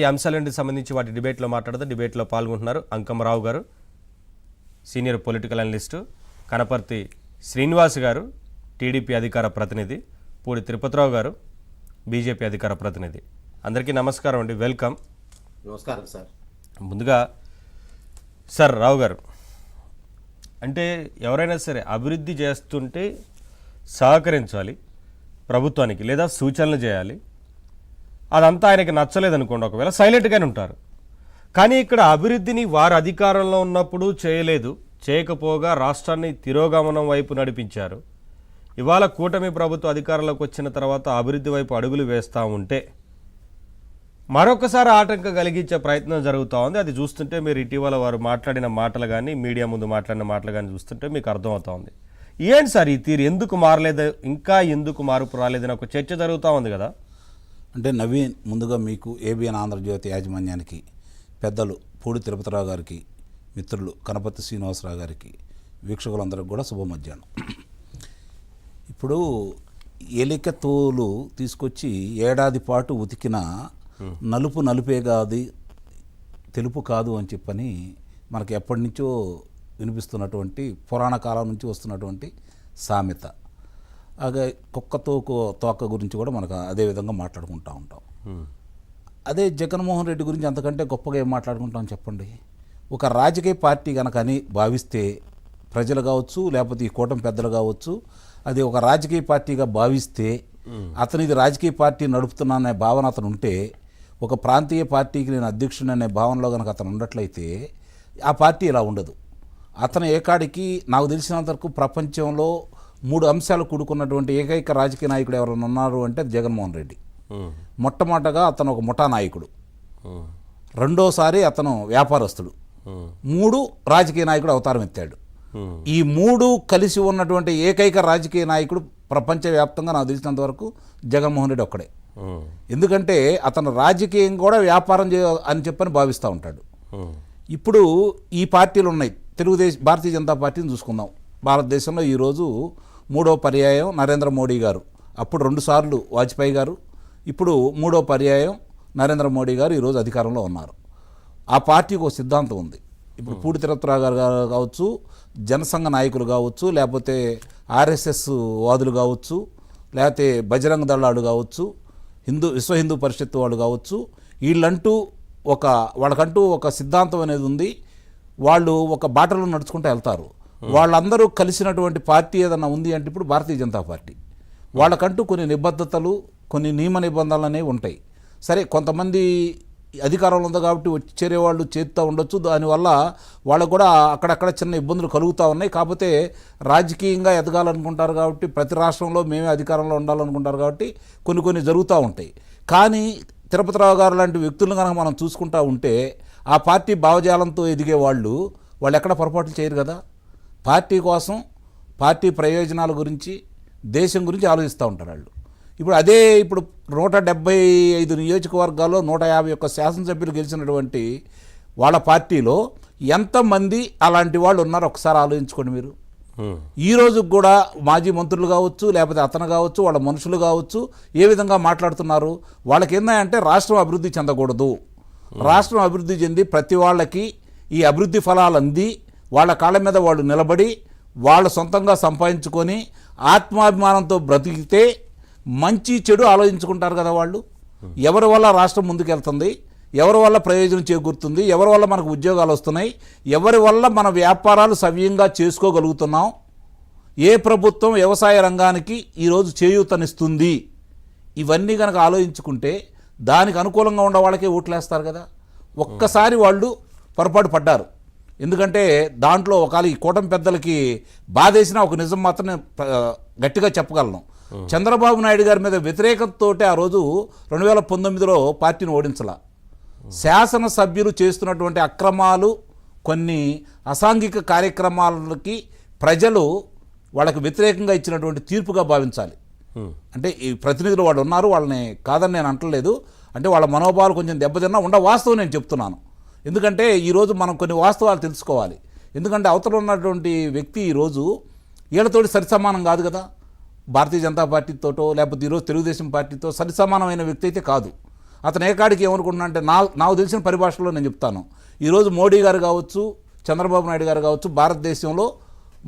ఈ అంశాలకు సంబంధించి వాటి డిబేట్లో డిబేట్లో పాల్గొంటున్నారు అంకమరావు గారు, senior political analyst, Kanaparthi Srinivas గారు, టీడీపీ అధికార ప్రతినిధి, పూడి తిరుపతిరావు గారు, బీజేపీ అధికార ప్రతినిధి. అందరికీ నమస్కారం అండి, వెల్కమ్. నమస్కారం సార్. ముందుగా సార్ రావు గారు, అంటే ఎవరైనా సరే అభివృద్ధి చేస్తుంటే సహకరించాలి ప్రభుత్వానికి, లేదా సూచనలు చేయాలి. అదంతా ఆయనకి నచ్చలేదనుకోండి, ఒకవేళ సైలెంట్గానే ఉంటారు. కానీ ఇక్కడ అభివృద్ధిని వారు అధికారంలో ఉన్నప్పుడు చేయలేదు, చేయకపోగా రాష్ట్రాన్ని తిరోగమనం వైపు నడిపించారు. ఇవాళ కూటమి ప్రభుత్వం అధికారంలోకి వచ్చిన తర్వాత అభివృద్ధి వైపు అడుగులు వేస్తూ ఉంటే మరొకసారి ఆటంకం కలిగించే ప్రయత్నం జరుగుతూ ఉంది. అది చూస్తుంటే మీరు ఇటీవల వారు మాట్లాడిన మాటలు కానీ, మీడియా ముందు మాట్లాడిన మాటలు కానీ చూస్తుంటే మీకు అర్థమవుతా ఉంది. ఏంటి సార్ ఈ తీరు, ఎందుకు మారలేదు, ఇంకా ఎందుకు మార్పు రాలేదని ఒక చర్చ జరుగుతూ ఉంది కదా. అంటే నవీన్, ముందుగా మీకు ఏబిఎన్ ఆంధ్రజ్యోతి యాజమాన్యానికి, పెద్దలు పూడి తిరుపతిరావు గారికి, మిత్రులు కనపర్తి శ్రీనివాసరావు గారికి, వీక్షకులందరికీ కూడా శుభ మధ్యాహ్నం. ఇప్పుడు ఎలిక తోలు తీసుకొచ్చి ఏడాది పాటు ఉతికిన నలుపు నలుపే కాదు, తెలుపు కాదు అని చెప్పని మనకి ఎప్పటి నుంచో వినిపిస్తున్నటువంటి, పురాణ కాలం నుంచి వస్తున్నటువంటి సామెత. అలాగే కుక్కతో తోక గురించి కూడా మనకు అదే విధంగా మాట్లాడుకుంటూ ఉంటాం. అదే జగన్మోహన్ రెడ్డి గురించి అంతకంటే గొప్పగా ఏం మాట్లాడుకుంటాం చెప్పండి. ఒక రాజకీయ పార్టీ కనుక అని భావిస్తే, ప్రజలు కావచ్చు లేకపోతే ఈ కూటమి పెద్దలు కావచ్చు, అది ఒక రాజకీయ పార్టీగా భావిస్తే, అతను ఇది రాజకీయ పార్టీ నడుపుతున్నాననే భావన అతను ఉంటే, ఒక ప్రాంతీయ పార్టీకి నేను అధ్యక్షుడు అనే భావనలో కనుక అతను ఉన్నట్లయితే ఆ పార్టీ ఇలా ఉండదు. అతను ఏకాడికి నాకు తెలిసినంత వరకు ప్రపంచంలో 3 అంశాలు కూడుకున్నటువంటి ఏకైక రాజకీయ నాయకుడు ఎవరైనా ఉన్నారు అంటే జగన్మోహన్ రెడ్డి. మొట్టమొదటగా అతను ఒక ముఠా నాయకుడు, రెండోసారి అతను వ్యాపారస్తుడు, 3 రాజకీయ నాయకుడు అవతారం ఎత్తాడు. ఈ 3 కలిసి ఉన్నటువంటి ఏకైక రాజకీయ నాయకుడు ప్రపంచవ్యాప్తంగా నాకు తెలిసినంత వరకు జగన్మోహన్ రెడ్డి ఒక్కడే. ఎందుకంటే అతను రాజకీయం కూడా వ్యాపారం అని చెప్పని భావిస్తూ ఉంటాడు. ఇప్పుడు ఈ పార్టీలు ఉన్నాయి. భారతీయ జనతా పార్టీని చూసుకుందాం. భారతదేశంలో ఈరోజు 3వ పర్యాయం నరేంద్ర మోడీ గారు, అప్పుడు 2 సార్లు వాజ్పేయి గారు, ఇప్పుడు 3వ పర్యాయం నరేంద్ర మోడీ గారు ఈరోజు అధికారంలో ఉన్నారు. ఆ పార్టీకి ఒక సిద్ధాంతం ఉంది. ఇప్పుడు పూడి తిరుపతిరావు గారు కావచ్చు, జనసంఘ నాయకులు కావచ్చు, లేకపోతే ఆర్ఎస్ఎస్ వాదులు కావచ్చు, లేకపోతే బజరంగ దళాలు కావచ్చు, విశ్వ హిందూ పరిషత్ వాళ్ళు కావచ్చు, వాళ్ళకంటూ ఒక సిద్ధాంతం అనేది ఉంది. వాళ్ళు ఒక బాటలో నడుచుకుంటూ వెళ్తారు. వాళ్ళందరూ కలిసినటువంటి పార్టీ ఏదన్నా ఉంది అంటే ఇప్పుడు భారతీయ జనతా పార్టీ. వాళ్ళకంటూ కొన్ని నిబద్ధతలు, కొన్ని నియమ నిబంధనలు అనేవి ఉంటాయి. సరే, కొంతమంది అధికారంలో ఉంది కాబట్టి చేరేవాళ్ళు చేస్తూ ఉండొచ్చు, దానివల్ల వాళ్ళకు కూడా అక్కడక్కడ చిన్న ఇబ్బందులు కలుగుతూ ఉన్నాయి. కాకపోతే రాజకీయంగా ఎదగాలనుకుంటారు కాబట్టి, ప్రతి రాష్ట్రంలో మేమే అధికారంలో ఉండాలనుకుంటారు కాబట్టి కొన్ని జరుగుతూ ఉంటాయి. కానీ తిరుపతిరావు గారు లాంటి వ్యక్తులను కనుక మనం చూసుకుంటూ ఉంటే, ఆ పార్టీ భావజాలంతో ఎదిగే వాళ్ళు ఎక్కడ పొరపాట్లు చేయరు కదా. పార్టీ కోసం, పార్టీ ప్రయోజనాల గురించి, దేశం గురించి ఆలోచిస్తూ ఉంటారు వాళ్ళు. ఇప్పుడు 175 నియోజకవర్గాల్లో 151 శాసనసభ్యులు గెలిచినటువంటి వాళ్ళ పార్టీలో ఎంతమంది అలాంటి వాళ్ళు ఉన్నారో ఒకసారి ఆలోచించుకోండి మీరు. ఈ రోజు కూడా మాజీ మంత్రులు కావచ్చు, లేకపోతే అతను కావచ్చు, వాళ్ళ మనుషులు కావచ్చు, ఏ విధంగా మాట్లాడుతున్నారు. వాళ్ళకి ఏంటంటే రాష్ట్రం అభివృద్ధి చెందకూడదు, రాష్ట్రం అభివృద్ధి చెంది ప్రతి వాళ్ళకి ఈ అభివృద్ధి ఫలాలు అంది, వాళ్ళ కాళ్ళ మీద వాళ్ళు నిలబడి, వాళ్ళు సొంతంగా సంపాదించుకొని ఆత్మాభిమానంతో బ్రతికితే మంచి చెడు ఆలోచించుకుంటారు కదా వాళ్ళు. ఎవరి వల్ల రాష్ట్రం ముందుకెళ్తుంది, ఎవరి వల్ల ప్రయోజనం చేకూరుతుంది, ఎవరి వల్ల మనకు ఉద్యోగాలు వస్తున్నాయి, ఎవరి వల్ల మన వ్యాపారాలు సవ్యంగా చేసుకోగలుగుతున్నాం, ఏ ప్రభుత్వం వ్యవసాయ రంగానికి ఈరోజు చేయూతనిస్తుంది, ఇవన్నీ కనుక ఆలోచించుకుంటే దానికి అనుకూలంగా ఉన్న వాళ్ళకే ఓట్లేస్తారు కదా. ఒక్కసారి వాళ్ళు పొరపాటు పడ్డారు. ఎందుకంటే దాంట్లో ఒకవేళ ఈ కూటమి పెద్దలకి బాధేసినా ఒక నిజం మాత్రం గట్టిగా చెప్పగలను. చంద్రబాబు నాయుడు గారి మీద వ్యతిరేకతతో ఆ రోజు 2019లో పార్టీని ఓడించాల. శాసనసభ్యులు చేస్తున్నటువంటి అక్రమాలు, కొన్ని అసాంఘిక కార్యక్రమాలకి ప్రజలు వాళ్ళకి వ్యతిరేకంగా ఇచ్చినటువంటి తీర్పుగా భావించాలి. అంటే ఈ ప్రతినిధులు వాళ్ళు ఉన్నారు, వాళ్ళని కాదని నేను అంటలేదు. అంటే వాళ్ళ మనోభావాలు కొంచెం దెబ్బతిన్నా వాస్తవం నేను చెప్తున్నాను. ఎందుకంటే ఈరోజు మనం కొన్ని వాస్తవాలు తెలుసుకోవాలి. ఎందుకంటే అవతల ఉన్నటువంటి వ్యక్తి ఈరోజు వీళ్ళతోటి సరిసమానం కాదు కదా. భారతీయ జనతా పార్టీతోటో లేకపోతే ఈరోజు తెలుగుదేశం పార్టీతో సరిసమానమైన వ్యక్తి అయితే కాదు. అతను ఏకాడికి ఏమనుకుంటున్నా అంటే నాకు తెలిసిన పరిభాషలో నేను చెప్తాను, ఈరోజు మోడీ గారు కావచ్చు, చంద్రబాబు నాయుడు గారు కావచ్చు, భారతదేశంలో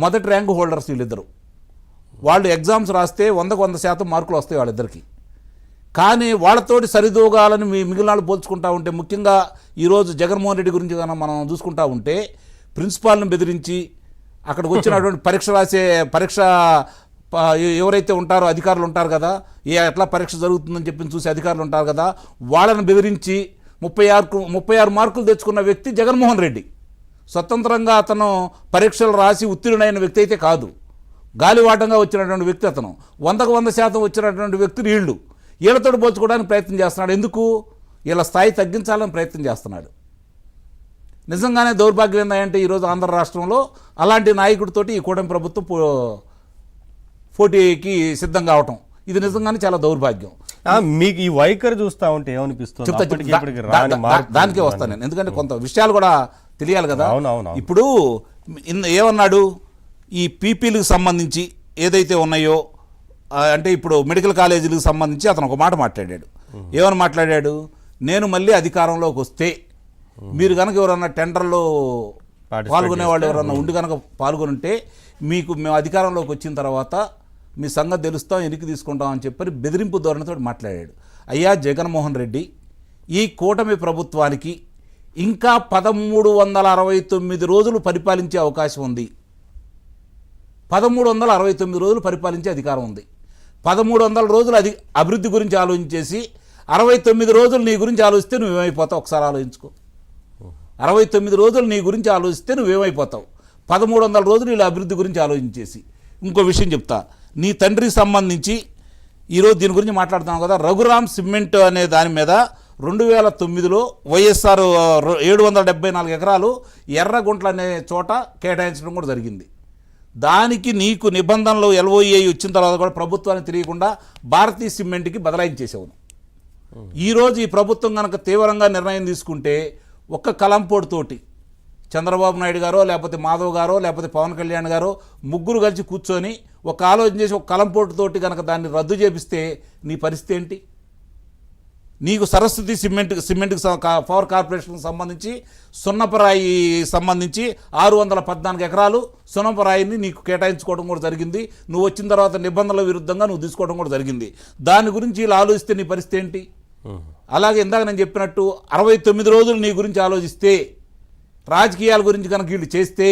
మొదటి ర్యాంకు హోల్డర్స్ వీళ్ళిద్దరు. వాళ్ళు ఎగ్జామ్స్ రాస్తే 100% మార్కులు వస్తాయి వాళ్ళిద్దరికి. కానీ వాళ్ళతోటి సరిదూగాలని మిగిలిన వాళ్ళు పోల్చుకుంటా ఉంటే, ముఖ్యంగా ఈరోజు జగన్మోహన్ రెడ్డి గురించి కన్నా మనం చూసుకుంటా ఉంటే, ప్రిన్సిపాల్ని బెదిరించి అక్కడికి వచ్చినటువంటి పరీక్ష ఎవరైతే ఉంటారో అధికారులు ఉంటారు కదా, ఎట్లా పరీక్ష జరుగుతుందని చెప్పి చూసే అధికారులు ఉంటారు కదా, వాళ్ళని బెదిరించి 36 మార్కులు తెచ్చుకున్న వ్యక్తి జగన్మోహన్ రెడ్డి. స్వతంత్రంగా అతను పరీక్షలు రాసి ఉత్తీర్ణుడైన వ్యక్తి అయితే కాదు, గాలివాటంగా వచ్చినటువంటి వ్యక్తి అతను. 100% వచ్చినటువంటి వ్యక్తులు వీళ్ళతో పోల్చుకోవడానికి ప్రయత్నం చేస్తున్నాడు. ఎందుకు? వీళ్ళ స్థాయి తగ్గించాలని ప్రయత్నం చేస్తున్నాడు. నిజంగానే దౌర్భాగ్యం ఏంటంటే ఈరోజు ఆంధ్ర రాష్ట్రంలో అలాంటి నాయకుడితోటి ఈ కూటమి ప్రభుత్వం పోటీకి సిద్ధం కావటం, ఇది నిజంగానే చాలా దౌర్భాగ్యం. మీకు ఈ వైఖరి చూస్తా ఉంటే ఏమనిపిస్తుంది? దానికే వస్తాను నేను, ఎందుకంటే కొంత విషయాలు కూడా తెలియాలి కదా. అవునవును. ఇప్పుడు ఏమన్నాడు, ఈ పీపీలకు సంబంధించి ఏదైతే ఉన్నాయో, అంటే ఇప్పుడు మెడికల్ కాలేజీలకు సంబంధించి అతను ఒక మాట మాట్లాడాడు. ఏమని మాట్లాడాడు? నేను మళ్ళీ అధికారంలోకి వస్తే మీరు కనుక ఎవరన్నా టెండర్లో పాల్గొనే వాళ్ళు ఎవరన్నా ఉండి కనుక పాల్గొనుంటే మేము అధికారంలోకి వచ్చిన తర్వాత మీ సంగతి తెలుస్తాం, ఎన్నిక తీసుకుంటాం అని చెప్పి బెదిరింపు ధోరణితో మాట్లాడాడు. అయ్యా జగన్మోహన్ రెడ్డి, ఈ కూటమి ప్రభుత్వానికి ఇంకా 1369 రోజులు పరిపాలించే అవకాశం ఉంది. 1369 రోజులు పరిపాలించే అధికారం ఉంది. 1300 రోజులు అభివృద్ధి గురించి ఆలోచించేసి 69 రోజులు నీ గురించి ఆలోచిస్తే నువ్వేమైపోతావు? ఒకసారి ఆలోచించుకో. 69 రోజులు నీ గురించి ఆలోచిస్తే నువ్వేమైపోతావు? 1300 రోజులు వీళ్ళ అభివృద్ధి గురించి ఆలోచించేసి. ఇంకో విషయం చెప్తా, నీ తండ్రికి సంబంధించి ఈరోజు దీని గురించి మాట్లాడుతున్నాం కదా, రఘురామ్ సిమెంట్ అనే దాని మీద 2009లో వైఎస్ఆర్ 774 ఎకరాలు ఎర్రగుంట్ల అనే చోట కేటాయించడం కూడా జరిగింది. దానికి నీకు నిబంధనలు LOA వచ్చిన తర్వాత కూడా ప్రభుత్వానికి తెలియకుండా భారతీయ సిమెంట్కి బదలాయించేసావు. ఈరోజు ఈ ప్రభుత్వం కనుక తీవ్రంగా నిర్ణయం తీసుకుంటే ఒక్క కలంపోటుతోటి చంద్రబాబు నాయుడు గారో లేకపోతే మాధవ్ గారో లేకపోతే పవన్ కళ్యాణ్ గారో ముగ్గురు కలిసి కూర్చొని ఒక ఆలోచన చేసి ఒక కలంపోటుతోటి కనుక దాన్ని రద్దు చేపిస్తే నీ పరిస్థితి ఏంటి? నీకు సరస్వతి సిమెంట్కి పవర్ కార్పొరేషన్కి సంబంధించి సున్నపరాయి సంబంధించి 614 ఎకరాలు సున్నపరాయిని నీకు కేటాయించుకోవడం కూడా జరిగింది. నువ్వు వచ్చిన తర్వాత నిబంధనల విరుద్ధంగా నువ్వు తీసుకోవడం కూడా జరిగింది. దాని గురించి ఇలా ఆలోచిస్తే నీ పరిస్థితి ఏంటి? అలాగే ఇందాక నేను చెప్పినట్టు 69 రోజులు నీ గురించి ఆలోచిస్తే, రాజకీయాల గురించి కనుక వీళ్ళు చేస్తే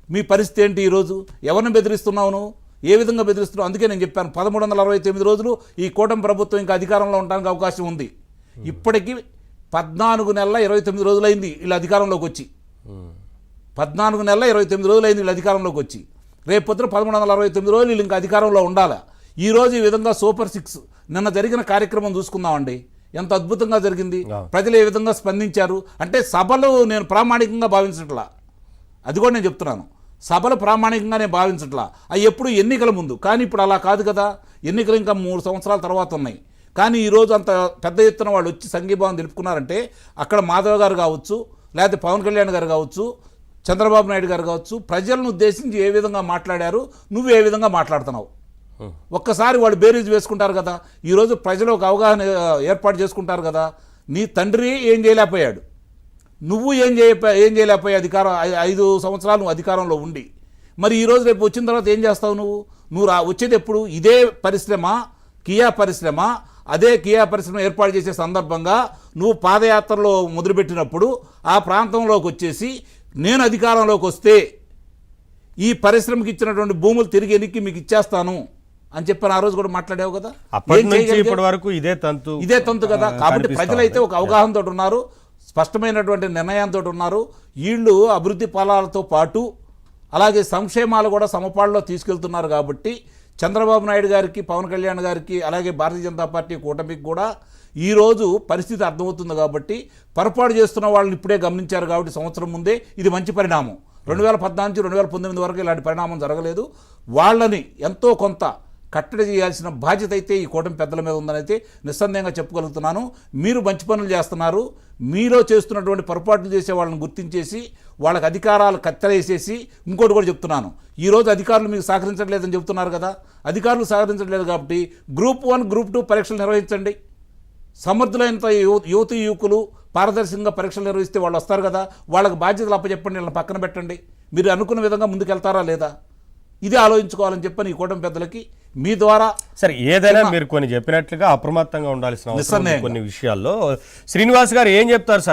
మీ పరిస్థితి ఏంటి? ఈరోజు ఎవరిని బెదిరిస్తున్నావు నువ్వు? ఏ విధంగా బెదిరిస్తున్నావు? అందుకే నేను చెప్పాను 1369 రోజులు ఈ కూటమి ప్రభుత్వం ఇంకా అధికారంలో ఉండడానికి అవకాశం ఉంది. ఇప్పటికీ 14 నెలల 29 రోజులైంది వీళ్ళు అధికారంలోకి వచ్చి. 14 నెలల 29 రోజులైంది వీళ్ళు అధికారంలోకి వచ్చి. రేపు పొద్దున 1369 రోజులు వీళ్ళు ఇంకా అధికారంలో ఉండాలి. ఈరోజు ఈ విధంగా సూపర్ 6 నిన్న జరిగిన కార్యక్రమం చూసుకుందామండి, ఎంత అద్భుతంగా జరిగింది. ప్రజలు ఏ విధంగా స్పందించారు అంటే, సభలు నేను ప్రామాణికంగా భావించట్లా, అది కూడా నేను చెప్తున్నాను. సభలు ప్రామాణికంగా నేను భావించట్లా, అవి ఎప్పుడు ఎన్నికల ముందు. కానీ ఇప్పుడు అలా కాదు కదా, ఎన్నికలు ఇంకా 3 సంవత్సరాల తర్వాత ఉన్నాయి. కానీ ఈరోజు అంత పెద్ద ఎత్తున వాళ్ళు వచ్చి సంఘీభావం తెలుపుకున్నారంటే, అక్కడ మాధవ్ గారు కావచ్చు, లేకపోతే పవన్ కళ్యాణ్ గారు కావచ్చు, చంద్రబాబు నాయుడు గారు కావచ్చు, ప్రజలను ఉద్దేశించి ఏ విధంగా మాట్లాడారు, నువ్వు ఏ విధంగా మాట్లాడుతున్నావు ఒక్కసారి వాళ్ళు బేరీజ్ వేసుకుంటారు కదా. ఈరోజు ప్రజలు ఒక అవగాహన ఏర్పాటు చేసుకుంటారు కదా. నీ తండ్రి ఏం చేయలేకపోయాడు, నువ్వు ఏం చేయలేకపోయావు అధికారం 5 సంవత్సరాలు నువ్వు అధికారంలో ఉండి. మరి ఈరోజు రేపు వచ్చిన తర్వాత ఏం చేస్తావు? నువ్వు వచ్చేది ఎప్పుడు? ఇదే పరిశ్రమ, కియా పరిశ్రమ, అదే కియా పరిశ్రమ ఏర్పాటు చేసే సందర్భంగా నువ్వు పాదయాత్రలో మొదలుపెట్టినప్పుడు ఆ ప్రాంతంలోకి వచ్చేసి, నేను అధికారంలోకి వస్తే ఈ పరిశ్రమకి ఇచ్చినటువంటి భూములు తిరిగి ఎన్నికి మీకు ఇచ్చేస్తాను అని చెప్పని ఆ రోజు కూడా మాట్లాడావు కదా. ఇప్పటి వరకు ఇదే తంతు కదా. కాబట్టి ప్రజలైతే ఒక అవగాహనతో ఉన్నారు, స్పష్టమైనటువంటి నిర్ణయంతో ఉన్నారు. వీళ్ళు అభివృద్ధి ఫలాలతో పాటు అలాగే సంక్షేమాలు కూడా సమపాళ్ళలో తీసుకెళ్తున్నారు. కాబట్టి చంద్రబాబు నాయుడు గారికి, పవన్ కళ్యాణ్ గారికి, అలాగే భారతీయ జనతా పార్టీ కూటమికి కూడా ఈరోజు పరిస్థితి అర్థమవుతుంది. కాబట్టి పొరపాటు చేస్తున్న వాళ్ళని ఇప్పుడే గమనించారు. కాబట్టి సంవత్సరం ముందే ఇది మంచి పరిణామం. 2014 నుంచి 2019 వరకు ఇలాంటి పరిణామం జరగలేదు. వాళ్ళని ఎంతో కొంత కట్టడి చేయాల్సిన బాధ్యత అయితే ఈ కూటమి పెద్దల మీద ఉందని అయితే నిస్సందేహంగా చెప్పగలుగుతున్నాను. మీరు మంచి పనులు చేస్తున్నారు. మీలో చేస్తున్నటువంటి పొరపాట్లు చేసే వాళ్ళని గుర్తించేసి వాళ్ళకి అధికారాలు కత్తెరేసేసి, ఇంకోటి కూడా చెప్తున్నాను, ఈరోజు అధికారులు మీకు సహకరించట్లేదని చెప్తున్నారు కదా. అధికారులు సహకరించట్లేదు కాబట్టి గ్రూప్ 1, గ్రూప్ 2 పరీక్షలు నిర్వహించండి. సమర్థులైన యువతి యువకులు పారదర్శకంగా పరీక్షలు నిర్వహిస్తే వాళ్ళు వస్తారు కదా, వాళ్ళకి బాధ్యతలు అప్పచెప్పండి, వీళ్ళని పక్కన పెట్టండి. మీరు అనుకున్న విధంగా ముందుకెళ్తారా లేదా, ఇది ఆలోచించుకోవాలని చెప్పని ఈ కూటమి పెద్దలకి మీ ద్వారా. సరే, ఏదైనా మీరు కొన్ని చెప్పినట్లుగా అప్రమత్తంగా ఉండాల్సిన అవసరం ఉంది కొన్ని విషయాల్లో. శ్రీనివాస్ గారు ఏం చెప్తారు సార్?